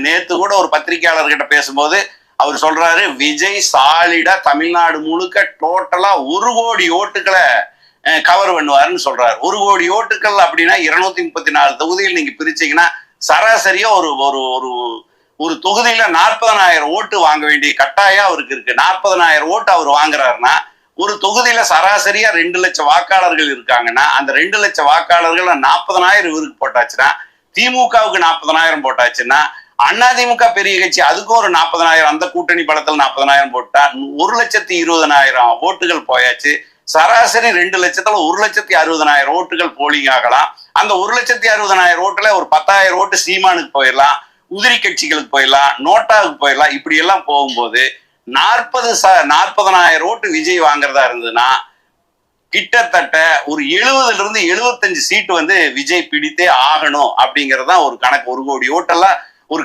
நேத்து கூட ஒரு பத்திரிகையாளர்கிட்ட பேசும்போது அவர் சொல்றாரு, விஜய் சாலிடா தமிழ்நாடு முழுக்க டோட்டலா 1 கோடி ஓட்டுகளை கவர் பண்ணுவாருன்னு சொல்றாரு. 1 கோடி ஓட்டுகள் அப்படின்னா 234 தொகுதியில் நீங்க பிரிச்சீங்கன்னா சராசரியா ஒரு ஒரு ஒரு ஒரு தொகுதியில 40,000 ஓட்டு வாங்க வேண்டிய கட்டாயம் அவருக்கு இருக்கு. 40,000 ஓட்டு அவர் வாங்குறாருன்னா ஒரு தொகுதியில சராசரியா 2 லட்சம் வாக்காளர்கள் இருக்காங்கன்னா அந்த 2 லட்சம் வாக்காளர்கள் 40,000 இவருக்கு போட்டாச்சுன்னா, திமுகவுக்கு 40,000 போட்டாச்சுன்னா, அதிமுக பெரிய கட்சி அதுக்கும் ஒரு 40,000, அந்த கூட்டணி பலத்தில் 40,000 போட்டா 1,20,000 ஓட்டுகள் போயாச்சு. சராசரி 2 லட்சத்துல 1,60,000 ஓட்டுகள் போலிங் ஆகலாம். அந்த 1,60,000 ஓட்டுல ஒரு 10,000 ஓட்டு சீமானுக்கு போயிடலாம், உதிரி கட்சிகளுக்கு போயிடலாம், நோட்டாவுக்கு போயிடலாம். இப்படி எல்லாம் போகும்போது 40,000 ஓட்டு விஜய் வாங்குறதா இருந்ததுன்னா கிட்டத்தட்ட ஒரு 70 to 75 சீட்டு விஜய் பிடித்தே ஆகணும் அப்படிங்கறதுதான் ஒரு கணக்கு. 1 கோடி ஓட்டெல்லாம் ஒரு